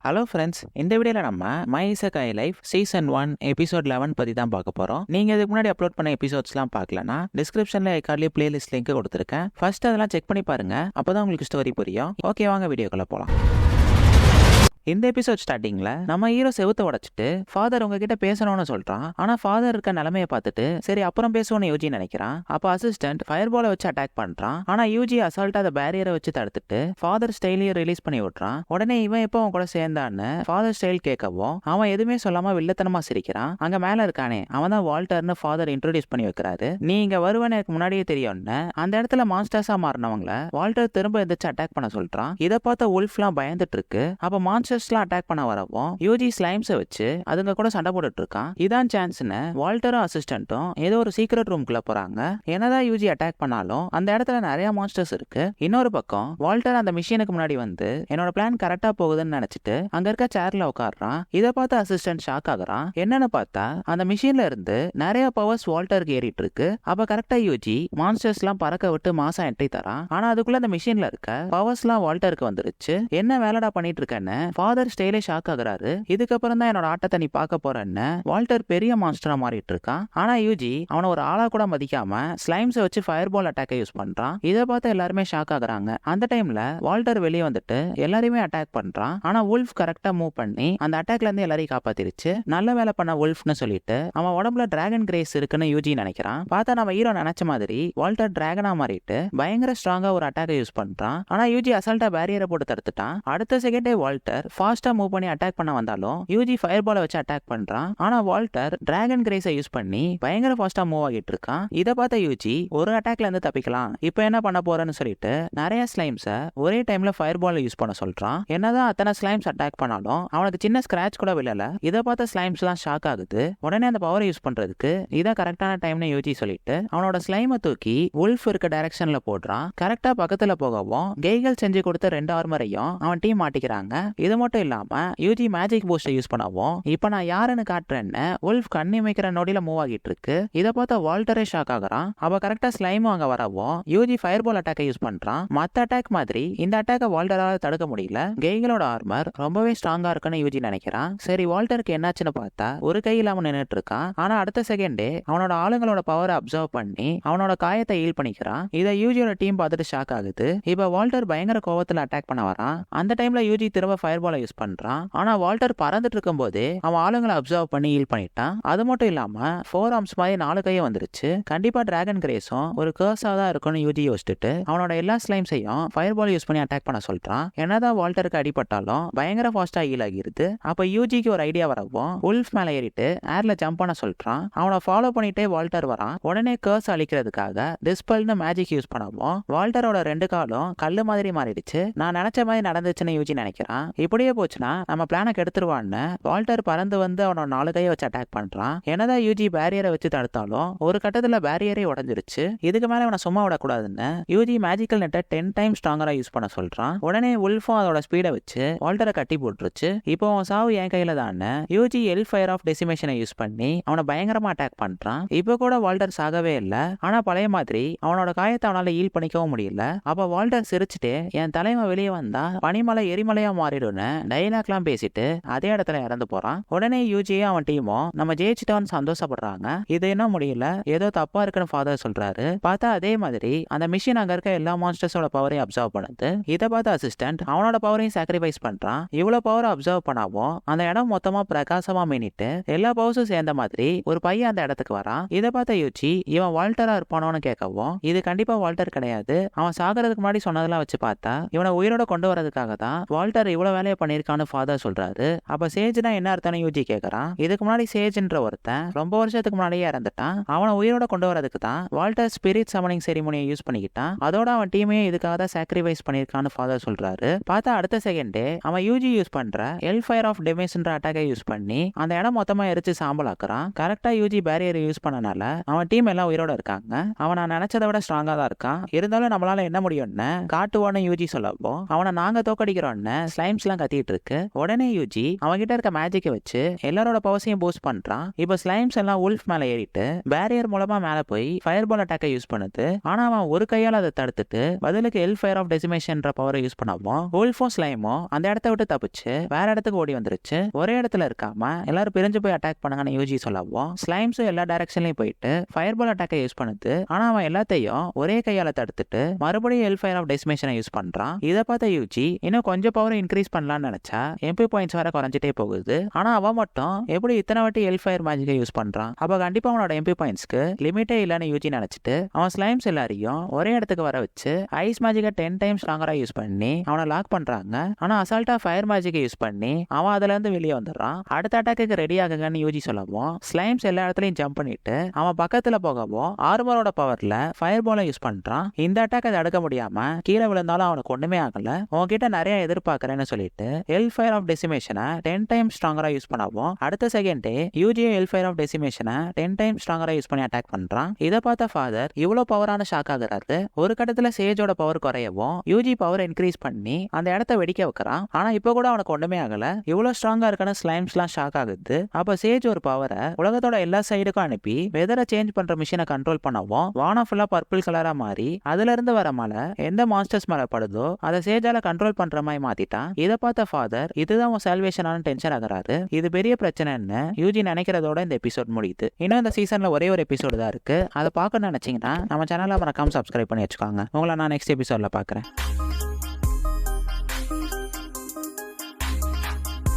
Hello friends, இந்த வீடியோவில் நம்ம மை இசக்காய் லைஃப் சீசன் 1 எபிசோட் 11 பற்றி தான் பார்க்க போகிறோம். நீங்கள் இதுக்கு முன்னாடி அப்லோட் பண்ண எபிசோட்ஸ்லாம் பார்க்கலன்னா டிஸ்கிரிப்ஷனில் ஐகார்ட்லேயே பிளேலிஸ்ட் லிங்க் கொடுத்துருக்கேன். ஃபர்ஸ்ட் அதெல்லாம் செக் பண்ணி பாருங்க, அப்போ தான் உங்களுக்கு ஸ்டோரி புரியும். ஓகே, வாங்க வீடியோக்குள்ளே போகலாம். இந்த எபிசோட் ஸ்டார்டிங்ல நம்ம ஹீரோ செவுத்த உடைச்சிட்டு ஃபாதர் உங்ககிட்ட பேசணும்னு சொல்றான். ஆனா ஃபாதர் இருக்க நிலைமையை பார்த்துட்டு சரி அப்புறம் பேசுவோம்னு யூஜி நினைக்கிறான். அப்ப அசிஸ்டன்ட் ஃபயர் பாலை வச்சு அட்டாக் பண்றான். ஆனா யூஜி அசால்ட்டா அந்த பேரியரை வச்சு தடுத்துட்டு ஃபாதர் ஸ்டைலையும் ரிலீஸ் பண்ணி விட்டுறான். உடனே இவன் எப்போ அவன் கூட சேர்ந்தான்னு ஃபாதர் ஸ்டைல் கேட்கவும் அவன் எதுவுமே சொல்லாம வில்லத்தனமா சிரிக்கிறான். அங்க மேல இருக்கானே அவன் தான் வால்டர்னு ஃபாதர் இன்ட்ரோடியூஸ் பண்ணி வைக்கிறாரு. நீ இங்க வருவன்னு எனக்கு முன்னாடியே தெரியும்னு அந்த இடத்துல மான்ஸ்டர்ஸா மாறினவங்கள வால்டர் திரும்ப எந்திரிச்சு அட்டாக் பண்ண சொல்றான். இதை பார்த்த உல்ஃப்லாம் பயந்துட்டு இருக்கு. அப்ப மான்ஸ்டர்ஸ்லாம் அட்டாக் பண்ண வரவும் யூஜி ஸ்லைம்ஸை வச்சு அதுங்க கூட சண்டை போட்டுட்டு இருக்கான். இதான் சான்ஸ்னு வால்டரும் அசிஸ்டன்ட்டும் ஏதோ ஒரு சீக்ரெட் ரூம்குள்ள போறாங்க. என்னதான் யூஜி அட்டாக் பண்ணாலும் அந்த இடத்துல நிறைய மான்ஸ்டர்ஸ் இருக்கு. இன்னொரு பக்கம் வால்டர் அந்த மிஷினுக்கு முன்னாடி வந்து என்னோட பிளான் கரெக்டா போகுதுன்னு நினைச்சிட்டு அங்க இருக்க சேர்ல உட்காடுறான். இதை பார்த்து அசிஸ்டன்ட் ஷாக் ஆகுறான். என்னன்னு பார்த்தா அந்த மிஷின்ல இருந்து நிறைய பவர்ஸ் வால்டருக்கு ஏறிட்டு இருக்கு. அப்ப கரெக்டா யூஜி மான்ஸ்டர்ஸ் எல்லாம் பறக்க விட்டு மாசா என்ட்ரி தரான். ஆனா அதுக்குள்ள அந்த மிஷின்ல இருக்க பவர்ஸ் எல்லாம் வால்டருக்கு வந்துருச்சு. என்ன வேலைடா பண்ணிட்டு இருக்கேன்னு ஃபாதர் ஸ்டைலே ஷாக் ஆகுறாரு. இதுக்கப்புறம் தான் என்னோட ஆட்டத்தை நீ பார்க்க போறேன்னு வால்டர் பெரிய மான்ஸ்டரா மாறிட்டு இருக்கான். ஆனா யூஜி அவனை ஒரு ஆளா கூட மதிக்காம ஸ்லைம்ஸை வச்சு ஃபயர் பால் அட்டாக்கை யூஸ் பண்றான். இதை பார்த்து எல்லாருமே ஷாக் ஆகுறாங்க. அந்த டைம்ல வால்டர் வெளியே வந்துட்டு எல்லாரையுமே அட்டாக் பண்றான். ஆனா உல்ஃப் கரெக்டா மூவ் பண்ணி அந்த அட்டாக்ல இருந்து எல்லாரையும் காப்பாத்திருச்சு. நல்ல வேலை பண்ண உல்ஃப்னு சொல்லிட்டு அவன் உடம்புல டிராகன் கிரேஸ் இருக்குன்னு யூஜி நினைக்கிறான். பார்த்தா நம்ம ஹீரோ நினைச்ச மாதிரி வால்டர் டிராகனா மாறிட்டு பயங்கர ஸ்ட்ராங்கா ஒரு அட்டாக்கை யூஸ் பண்றான். ஆனா யூஜி அசால்ட்டா பேரியரை போட்டு தடுத்துட்டான். அடுத்த செகண்டே வால்டர் ஃபாஸ்டா மூவ் பண்ணி அட்டாக் பண்ண வந்தாலும் யூஜி ஃபயர் பாலை வச்சு அட்டாக் பண்றான். ஆனா வால்டர் டிராகன் கிரேஸை யூஸ் பண்ணி பயங்கர ஃபாஸ்டா மூவ் ஆகிட்டு இருக்கான். இதை பார்த்த யூஜி ஒரு அட்டாக்ல இருந்து தப்பிக்கலாம், இப்போ என்ன பண்ண போறேன்னு சொல்லிட்டு நிறைய ஸ்லைம்ஸை ஒரே டைம்ல ஃபயர் பால் யூஸ் பண்ண சொல்றான். என்னதான் அத்தனை ஸ்லைம்ஸ் அட்டாக் பண்ணாலும் அவனுக்கு சின்ன ஸ்கிராச் கூட விழல. இதை பார்த்த ஸ்லைம்ஸ் எல்லாம் ஷாக் ஆகுது. உடனே அந்த பவரை யூஸ் பண்றதுக்கு இதான் கரெக்டான டைம்னு யூஜி சொல்லிட்டு அவனோட ஸ்லைமை தூக்கி உல்ஃப் இருக்க டைரக்ஷன்ல போடுறான். கரெக்டா பக்கத்துல போகவும் கெய்கள் செஞ்சு கொடுத்த 2 ஆர்மரையும் அவன் டீம் மாட்டிக்கிறாங்க. இது மட்டும் இல்லாம யூஜி மேஜிக் பூஸ்டை யூஸ் பண்ணவும் இப்ப நான் யாருன்னு காட்டுறேன்னு உல்ஃப் கண்ணி வைக்கிற நொடியில மூவ் ஆகிட்டு இருக்கு. இதை பார்த்த வால்டரே ஷாக் ஆகுறான். அவ கரெக்டா ஸ்லைமும் அங்க வரவும் யூஜி ஃபயர் பால் அட்டாக்கை யூஸ் பண்றான். மத்த அட்டாக் மாதிரி இந்த அட்டாக்கை வால்டரால தடுக்க முடியல. கெய்களோட ஆர்மர் ரொம்பவே ஸ்ட்ராங்கா இருக்குன்னு யூஜி நினைக்கிறான். சரி வால்டருக்கு என்னாச்சுன்னு பார்த்தா ஒரு கை இல்லாம நின்னுட்டு இருக்கான். ஆனா அடுத்த செகண்டே அவனோட ஆளுங்களோட பவரை அப்சர்வ் பண்ணி அவனோட காயத்தை ஹீல் பண்ணிக்கிறான். இதை யூஜியோட டீம் பார்த்துட்டு ஷாக் ஆகுது. இப்ப வால்டர் பயங்கர கோவத்துல அட்டாக் பண்ண வரான். அந்த டைம்ல யூஜி திரும்ப ஃபயர் பாலை யூஸ் பண்றான். ஆனா வால்டர் பறந்துட்டு இருக்கும் போது அவன் ஆளுங்களை அப்சர்வ் பண்ணி ஹீல் பண்ணிட்டான். அது மட்டும் இல்லாம 4 ஆர்ம்ஸ் மாதிரி 4 கையும் வந்துருச்சு. கண்டிப்பா டிராகன் கிரேஸும் ஒரு கர்ஸா தான் இருக்கும்னு யூஜி யோசிச்சுட்டு அவனோட எல்லா ஸ்லைம்ஸையும் ஃபயர் பால் யூஸ் பண்ணி அட்டாக் பண்ண சொல்றான். என்னதான் வால்டருக்கு அடிபட்டாலும் பயங்கர ஃபாஸ்டா ஹீல் ஆகிருது. அப்ப யூஜிக்கு ஒரு ஐடியா வரவும் உல்ஃப் மேல ஏறிட்டு ஏர்ல ஜம்ப் பண்ண சொல்றான். அவனை ஃபாலோ பண்ணிட்டே வால்டர் வரான். உடனே கர்ஸ் அழிக்கிறதுக்காக டிஸ்பல்னு மேஜிக் யூஸ் பண்ணவும் வால்டரோட 2 காலும் கல்லு மாதிரி மாறிடுச்சு. நான் நினைச்ச மாதிரி நடந்துச்சுன்னு யூஜி நினைக்கிறான். இப்படியே போச்சுன்னா நம்ம பிளானை கெடுத்துருவான்னு வால்டர் பறந்து வந்து அவனோட 4 கையை வச்சு அட்டாக் பண்றான். என்னதான் யூஜி பேரியரை வச்சு தடுத்தாலும் ஒரு கட்டத்துல பேரியரே உடஞ்சிருச்சு. இதுக்கு மேல அவனை சும்மா விடக்கூடாதுன்னு யூஜி மேஜிக்கல் நெட்டை 10 டைம் ஸ்ட்ராங்கரா யூஸ் பண்ண சொல்றான். உடனே உல்ஃபும் அதோட ஸ்பீடை வச்சு வால்டரை கட்டி போட்டுருச்சு. இப்போ அவன் சாவு என் கையில தான் யூஜி எல் ஃபயர் ஆஃப் டெசிமேஷனை யூஸ் பண்ணி அவனை பயங்கரமா அட்டாக் பண்றான். இப்போ கூட வால்டர் சாகவே இல்லை. ஆனா பழைய மாதிரி அவனோட காயத்தை அவனால ஹீல் பண்ணிக்கவும் முடியல. அப்ப வால்டர் சிரிச்சுட்டு என் தலைமை வெளியே வந்தா பனிமலை எரிமலையா மாறிடும்னு டைலாக்லாம் பேசிட்டு அதே இடத்துல இறந்து போறான். உடனே யூஜியும் அவன் டீமும் நம்ம ஜெயிச்சிட்டோன்னு சந்தோஷப்படுறாங்க. இது என்ன முடியல, ஏதோ தப்பா இருக்குன்னு ஃபாதர் சொல்றாரு. பார்த்தா அதே மாதிரி அந்த மிஷின் அங்க இருக்க எல்லா மான்ஸ்டர்ஸோட பவரையும் அப்சர்வ் பண்ணுது. இதை பார்த்த அசிஸ்டன்ட் அவனோட பவரையும் சாக்ரிஃபைஸ் பண்றான். இவ்வளவு பவரை அப்சர்வ் பண்ணாவும் அந்த இடம் மொத்தமா பிரகாசமா மின்னிட்டு எல்லா பவர்ஸும் சேர்ந்த மாதிரி ஒரு பையன் அந்த இடத்துக்கு வரான். இதை பார்த்த யூஜி இவன் வால்டரா இருப்பானோன்னு கேட்கவும் இது கண்டிப்பா வால்டர் கிடையாது, அவன் சாகிறதுக்கு முன்னாடி சொன்னதெல்லாம் வச்சு பார்த்தா இவனை உயிரோட கொண்டு வரதுக்காக தான் வால்டர் இவ்வளவு வேலையை பண்ணிருக்கான்னு ஃபாதர் சொல்றாரு. அப்ப சேஜ்னா என்ன அர்த்தம்னு யூஜி கேட்கறான். இதுக்கு முன்னாடி சேஜ்ன்ற ஒருத்தன் ரொம்ப வருஷத்துக்கு முன்னாடியே இறந்துட்டான். அவனை உயிரோட கொண்டு வரதுக்கு தான் வால்டர் ஸ்பிரிட் சமனிங் செரிமோனியை யூஸ் பண்ணிக்கிட்டான். அதோட அவன் டீமையும் இதுக்காக தான் சாக்ரிஃபைஸ் பண்ணிருக்கான்னு ஃபாதர் சொல்றாரு. பார்த்தா அடுத்த செகண்டே அவன் யூஜி யூஸ் பண்ற எல் ஃபயர் ஆஃப் டெமேஸ்ன்ற அட்டாக்கை யூஸ் பண்ணி அந்த இடம் மொத்தமா எரிச்சு சாம்பல் ஆக்குறான். கரெக்டா யூஜி பேரியரை யூஸ் பண்ணனால அவன் டீம் எல்லாம் உயிரோட இருக்காங்க. அவன் நான் நினைச்சதை விட ஸ்ட்ராங்கா தான் இருக்கான். இருந்தாலும் நம்மளால என்ன முடியும்னு காட்டுவான்னு யூஜி சொல்லப்போ அவனை நாங்க தோக்கடிக்கிறோம்னு ஸ்லைம்ஸ் எல்லாம் கத்திட்டு இருக்கு. உடனே யூஜி அவன்கிட்ட இருக்க மேஜிக்கை வச்சு எல்லாரோட பவர்ஸையும் பூஸ்ட் பண்றான். இப்போ ஸ்லைம்ஸ் எல்லாம் உல்ஃப் மேல ஏறிட்டு பேரியர் மூலமா மேல போய் ஃபயர் பால் அட்டாக்கை யூஸ் பண்ணுது. ஆனா அவன் ஒரு கையால அதை தடுத்துட்டு பதிலுக்கு எல் ஃபயர் ஆஃப் டெசிமேஷன்ற பவரை யூஸ் பண்ணவும் உல்ஃபும் ஸ்லைமும் அந்த இடத்த விட்டு தப்பிச்சு வேற இடத்துக்கு ஓடி வந்துருச்சு. ஒரே இடத்துல இருக்காம எல்லாரும் பிரிஞ்சு போய் அட்டாக் பண்ணுங்கன்னு யூஜி சொல்லவும் ஸ்லைம்ஸும் எல்லா டைரக்ஷன்லயும் போயிட்டு ஃபயர் பால் அட்டாக்கை யூஸ் பண்ணுது. ஆனா அவன் எல்லாத்தையும் ஒரே கையால தடுத்துட்டு மறுபடியும் எல் ஃபயர் ஆஃப் டெசிமேஷனை யூஸ் பண்றான். இதை பார்த்த யூஜி இன்னும் கொஞ்சம் பவர் இன்க்ரீஸ் பண்ணலாம்னு நினைச்சா எம்பி பாயிண்ட்ஸ் வர குறைஞ்சிட்டே போகுது. ஆனா அவன் மட்டும் எப்படி இத்தனை வாட்டி எல் ஃபயர் மேஜிக்கை யூஸ் பண்றான்? அப்ப கண்டிப்பா அவனோட எம்பி பாயிண்ட்ஸ்க்கு லிமிட்டே இல்லன்னு யூஜி நினைச்சிட்டு அவன் ஸ்லைம்ஸ் எல்லாரையும் ஒரே இடத்துக்கு வர வச்சு ஐஸ் மேஜிக்கை 10 டைம்ஸ் ஸ்ட்ராங்கரா யூஸ் பண்ணி அவனை லாக் பண்றாங்க. ஆனா அசால்ட்டா ஃபயர் மேஜிக்கை யூஸ் பண்ணி அவன் அதுல இருந்து வெளியே வந்துடுறான். அடுத்த அட்டாக்கு ரெடி ஆகுங்கன்னு யூஜி சொல்லவும் ஸ்லைம்ஸ் எல்லா இடத்துலயும் ஜம்ப் பண்ணிட்டு அவன் பக்கத்துல போகவும் ஆர்மரோட பவர்ல ஃபயர் பாலை யூஸ் பண்றான். இந்த அட்டாக்கை தடுக்க முடியாம கீழே விழுந்தாலும் அவனுக்கு ஒண்ணுமே ஆகல. உன்கிட்ட நிறைய எதிர்பார்க்கறேன்னு சொல்லிட்டு எல் ஃபயர் ஆஃப் டெசிமேஷனை 10 டைம்ஸ் ஸ்ட்ராங்கரா யூஸ் பண்ணவும் அடுத்த செகண்டே யூஜி எல் ஃபயர் ஆஃப் டெசிமேஷனை 10 டைம்ஸ் ஸ்ட்ராங்கரா யூஸ் பண்ணி அட்டாக் பண்றான். இதை பார்த்த ஃபாதர் இவ்வளவு பவரான ஷாக் ஆகுறாரு. ஒரு கட்டத்துல சேஜோட பவர் குறையவும் யூஜி பவர் இன்க்ரீஸ் பண்ணி அந்த இடத்த வெடிக்க வைக்கிறான். ஆனா இப்ப கூட அவனுக்கு ஒண்ணுமே ஆகல. இவ்வளவு ஸ்ட்ராங்கா இருக்கான ஸ்லைம்ஸ் எல்லாம் ஷாக் ஆகுது. அப்ப சேஜ் ஒரு பவரை உலகத்தோட எல்லா சைடுக்கும் அனுப்பி வெதரை சேஞ்ச் பண்ற மிஷினை கண்ட்ரோல் பண்ணவும் வானம் ஃபுல்லா பர்பிள் கலரா மாறி அதுல இருந்து வர மழை எந்த மான்ஸ்டர்ஸ் மேல படுதோ அதை சேஜால கண்ட்ரோல் பண்ற மாதிரி மாத்திட்டான். இதை பார்த்த ஃபாதர் இதுதான் உன் சால்வேஷனான டென்ஷன் ஆகுறாரு. இது பெரிய பிரச்சனைன்னு யூஜி நினைக்கிறதோட இந்த எபிசோட் முடியுது. இன்னும் இந்த சீசன்ல ஒரே ஒரு எபிசோடு தான் இருக்கு. அதை பார்க்கணும்னு நினைச்சீங்கன்னா நம்ம சேனலை மறக்காம சப்ஸ்கிரைப் பண்ணி வச்சுக்கோங்க. உங்களை நான் நெக்ஸ்ட் எபிசோட்ல பார்க்குறேன்.